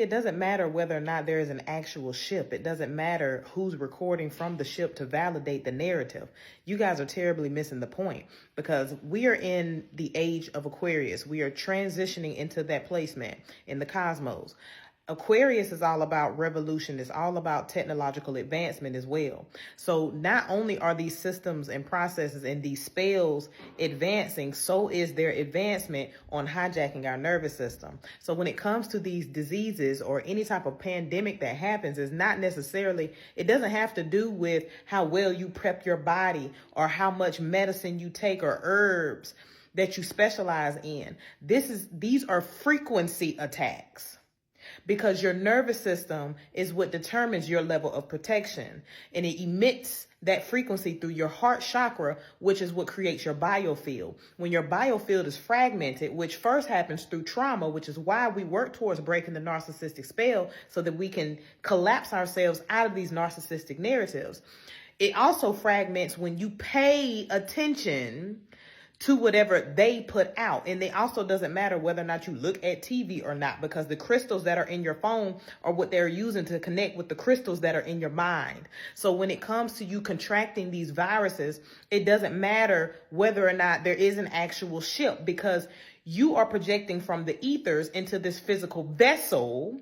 It doesn't matter whether or not there is an actual ship. It doesn't matter who's recording from the ship to validate the narrative. You guys are terribly missing the point, because we are in the age of Aquarius. We are transitioning into that placement in the cosmos. Aquarius is all about revolution. It's all about technological advancement as well. So not only are these systems and processes and these spells advancing, so is their advancement on hijacking our nervous system. So when it comes to these diseases or any type of pandemic that happens, it's not necessarily, it doesn't have to do with how well you prep your body or how much medicine you take or herbs that you specialize in. These are frequency attacks. Because your nervous system is what determines your level of protection, and it emits that frequency through your heart chakra, which is what creates your biofield. When your biofield is fragmented, which first happens through trauma, which is why we work towards breaking the narcissistic spell so that we can collapse ourselves out of these narcissistic narratives. It also fragments when you pay attention to whatever they put out. And it also doesn't matter whether or not you look at TV or not, because the crystals that are in your phone are what they're using to connect with the crystals that are in your mind. So when it comes to you contracting these viruses, it doesn't matter whether or not there is an actual ship, because you are projecting from the ethers into this physical vessel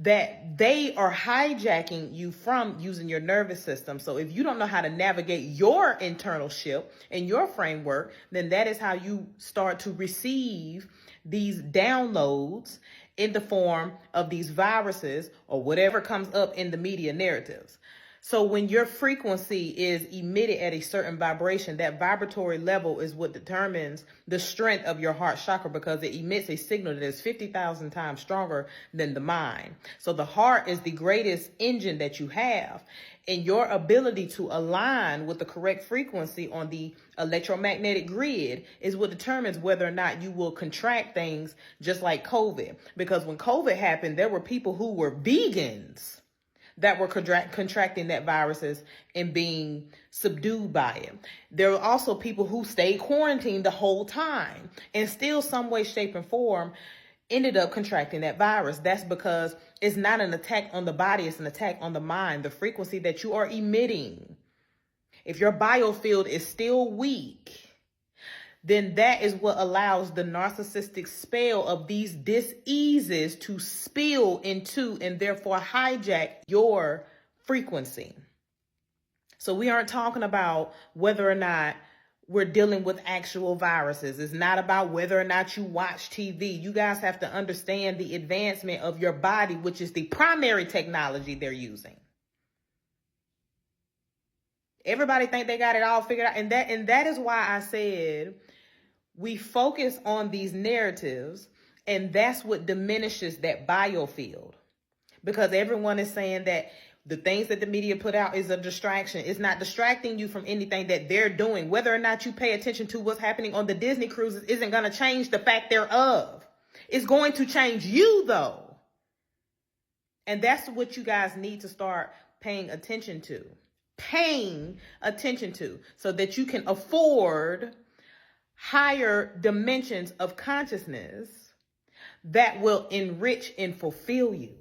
that they are hijacking you from using your nervous system. So if you don't know how to navigate your internal ship and your framework, then that is how you start to receive these downloads in the form of these viruses or whatever comes up in the media narratives. So when your frequency is emitted at a certain vibration, that vibratory level is what determines the strength of your heart chakra, because it emits a signal that is 50,000 times stronger than the mind. So the heart is the greatest engine that you have, and your ability to align with the correct frequency on the electromagnetic grid is what determines whether or not you will contract things just like COVID. Because when COVID happened, there were people who were vegans that were contracting that viruses and being subdued by it. There were also people who stayed quarantined the whole time and still some way, shape, and form ended up contracting that virus. That's because it's not an attack on the body, it's an attack on the mind, the frequency that you are emitting. If your biofield is still weak, then that is what allows the narcissistic spell of these diseases to spill into and therefore hijack your frequency. So we aren't talking about whether or not we're dealing with actual viruses. It's not about whether or not you watch TV. You guys have to understand the advancement of your body, which is the primary technology they're using. Everybody think they got it all figured out. And that is why I said we focus on these narratives, and that's what diminishes that biofield. Because everyone is saying that the things that the media put out is a distraction. It's not distracting you from anything that they're doing. Whether or not you pay attention to what's happening on the Disney cruises isn't going to change the fact thereof. It's going to change you, though. And that's what you guys need to start paying attention to. So that you can afford higher dimensions of consciousness that will enrich and fulfill you.